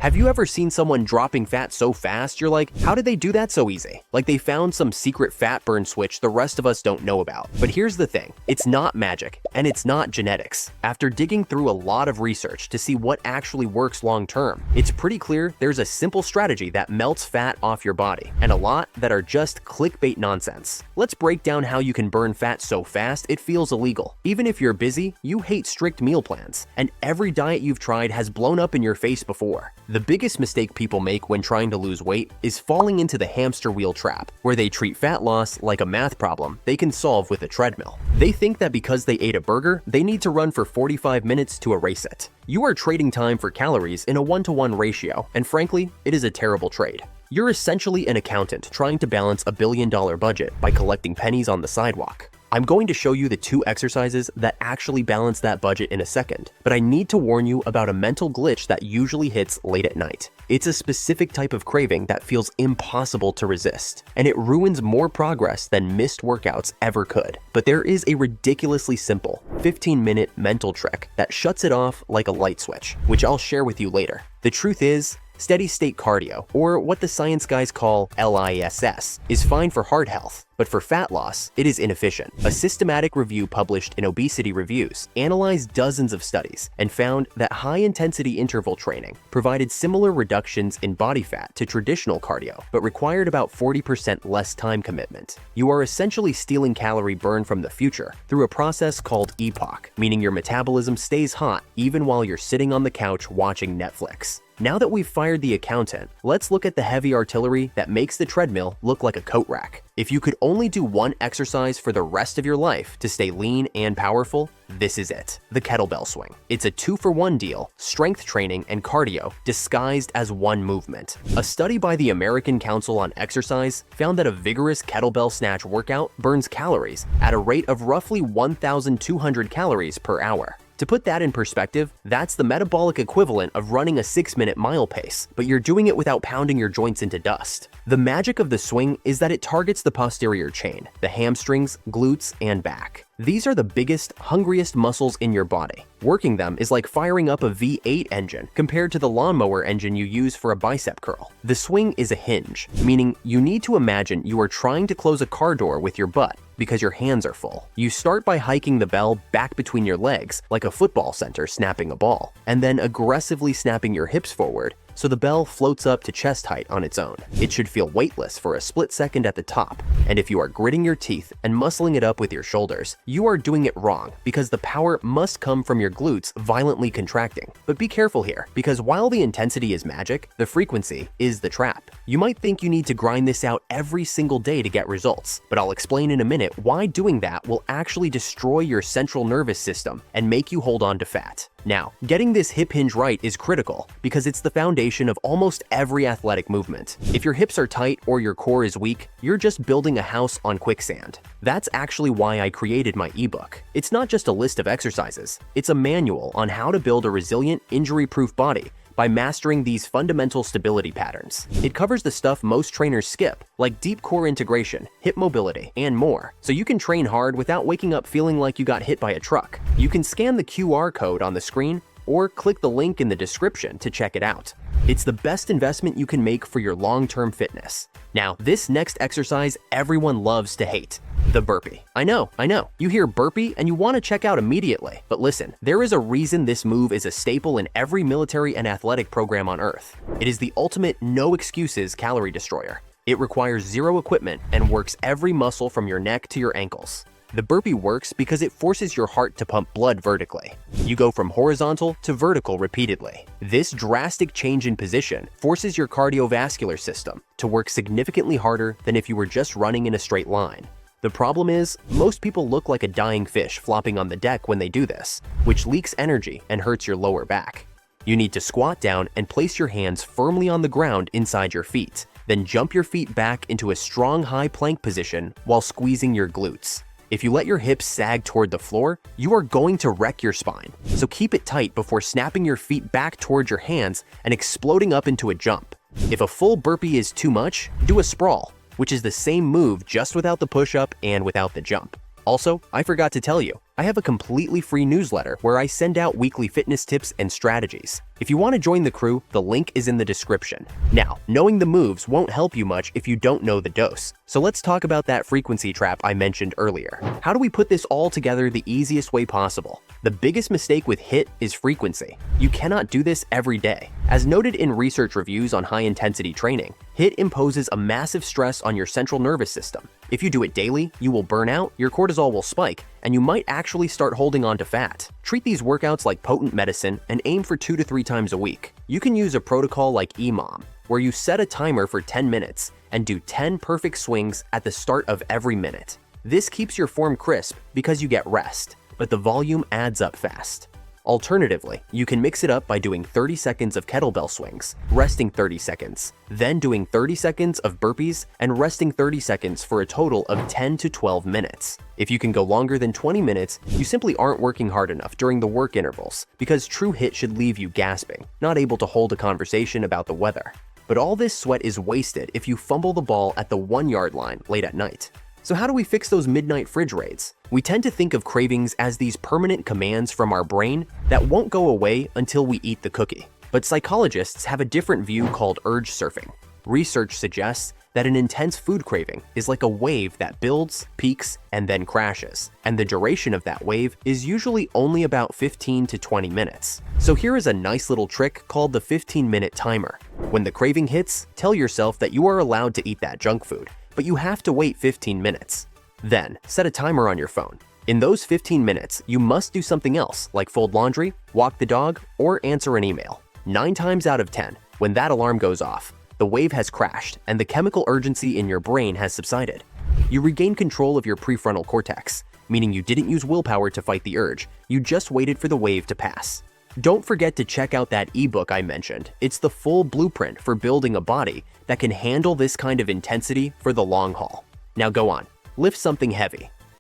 Have you ever seen someone dropping fat so fast you're like, how did they do that so easy? Like they found some secret fat burn switch the rest of us don't know about. But here's the thing, it's not magic and it's not genetics. After digging through a lot of research to see what actually works long term, it's pretty clear there's a simple strategy that melts fat off your body and a lot that are just clickbait nonsense. Let's break down how you can burn fat so fast it feels illegal. Even if you're busy, you hate strict meal plans, and every diet you've tried has blown up in your face before. The biggest mistake people make when trying to lose weight is falling into the hamster wheel trap, where they treat fat loss like a math problem they can solve with a treadmill. They think that because they ate a burger, they need to run for 45 minutes to erase it. You are trading time for calories in a 1-to-1 ratio, and frankly, it is a terrible trade. You're essentially an accountant trying to balance a billion-dollar budget by collecting pennies on the sidewalk. I'm going to show you the 2 exercises that actually balance that budget in a second, but I need to warn you about a mental glitch that usually hits late at night. It's a specific type of craving that feels impossible to resist, and it ruins more progress than missed workouts ever could. But there is a ridiculously simple 15-minute mental trick that shuts it off like a light switch, which I'll share with you later. The truth is, steady-state cardio, or what the science guys call LISS, is fine for heart health, but for fat loss, it is inefficient. A systematic review published in Obesity Reviews analyzed dozens of studies and found that high-intensity interval training provided similar reductions in body fat to traditional cardio, but required about 40% less time commitment. You are essentially stealing calorie burn from the future through a process called EPOC, meaning your metabolism stays hot even while you're sitting on the couch watching Netflix. Now that we've fired the accountant, let's look at the heavy artillery that makes the treadmill look like a coat rack. If you could only do one exercise for the rest of your life to stay lean and powerful, this is it, the kettlebell swing. It's a 2-for-1 deal, strength training and cardio disguised as one movement. A study by the American Council on Exercise found that a vigorous kettlebell snatch workout burns calories at a rate of roughly 1,200 calories per hour. To put that in perspective, that's the metabolic equivalent of running a 6-minute mile pace, but you're doing it without pounding your joints into dust. The magic of the swing is that it targets the posterior chain, the hamstrings, glutes, and back. These are the biggest, hungriest muscles in your body. Working them is like firing up a V8 engine compared to the lawnmower engine you use for a bicep curl. The swing is a hinge, meaning you need to imagine you are trying to close a car door with your butt because your hands are full. You start by hiking the bell back between your legs like a football center snapping a ball, and then aggressively snapping your hips forward so the bell floats up to chest height on its own. It should feel weightless for a split second at the top, and if you are gritting your teeth and muscling it up with your shoulders, you are doing it wrong because the power must come from your glutes violently contracting. But be careful here, because while the intensity is magic, the frequency is the trap. You might think you need to grind this out every single day to get results, but I'll explain in a minute why doing that will actually destroy your central nervous system and make you hold on to fat. Now, getting this hip hinge right is critical because it's the foundation of almost every athletic movement. If your hips are tight or your core is weak, you're just building a house on quicksand. That's actually why I created my ebook. It's not just a list of exercises, it's a manual on how to build a resilient, injury-proof body by mastering these fundamental stability patterns. It covers the stuff most trainers skip, like deep core integration, hip mobility, and more, so you can train hard without waking up feeling like you got hit by a truck. You can scan the QR code on the screen or click the link in the description to check it out. It's the best investment you can make for your long-term fitness. Now, this next exercise everyone loves to hate. The burpee. I know. You hear burpee and you want to check out immediately. But listen, there is a reason this move is a staple in every military and athletic program on Earth. It is the ultimate no excuses calorie destroyer. It requires zero equipment and works every muscle from your neck to your ankles. The burpee works because it forces your heart to pump blood vertically. You go from horizontal to vertical repeatedly. This drastic change in position forces your cardiovascular system to work significantly harder than if you were just running in a straight line. The problem is, most people look like a dying fish flopping on the deck when they do this, which leaks energy and hurts your lower back. You need to squat down and place your hands firmly on the ground inside your feet, then jump your feet back into a strong high plank position while squeezing your glutes. If you let your hips sag toward the floor, you are going to wreck your spine. So keep it tight before snapping your feet back towards your hands and exploding up into a jump. If a full burpee is too much, do a sprawl, which is the same move just without the push-up and without the jump. Also, I forgot to tell you, I have a completely free newsletter where I send out weekly fitness tips and strategies. If you want to join the crew, the link is in the description. Now, knowing the moves won't help you much if you don't know the dose. So let's talk about that frequency trap I mentioned earlier. How do we put this all together the easiest way possible? The biggest mistake with HIIT is frequency. You cannot do this every day. As noted in research reviews on high-intensity training, HIIT imposes a massive stress on your central nervous system. If you do it daily, you will burn out, your cortisol will spike, and you might actually start holding on to fat. Treat these workouts like potent medicine and aim for 2 to 3 times a week. You can use a protocol like EMOM, where you set a timer for 10 minutes and do 10 perfect swings at the start of every minute. This keeps your form crisp because you get rest, but the volume adds up fast. Alternatively, you can mix it up by doing 30 seconds of kettlebell swings, resting 30 seconds, then doing 30 seconds of burpees and resting 30 seconds for a total of 10 to 12 minutes. If you can go longer than 20 minutes, you simply aren't working hard enough during the work intervals, because true HIIT should leave you gasping, not able to hold a conversation about the weather. But all this sweat is wasted if you fumble the ball at the 1-yard line late at night. So how do we fix those midnight fridge raids? We tend to think of cravings as these permanent commands from our brain that won't go away until we eat the cookie. But psychologists have a different view called urge surfing. Research suggests that an intense food craving is like a wave that builds, peaks, and then crashes. And the duration of that wave is usually only about 15 to 20 minutes. So here is a nice little trick called the 15-minute timer. When the craving hits, tell yourself that you are allowed to eat that junk food, but you have to wait 15 minutes. Then, set a timer on your phone. In those 15 minutes, you must do something else, like fold laundry, walk the dog, or answer an email. 9 times out of 10, when that alarm goes off, the wave has crashed and the chemical urgency in your brain has subsided. You regain control of your prefrontal cortex, meaning you didn't use willpower to fight the urge, you just waited for the wave to pass. Don't forget to check out that ebook I mentioned. It's the full blueprint for building a body that can handle this kind of intensity for the long haul. Now go on, lift something heavy.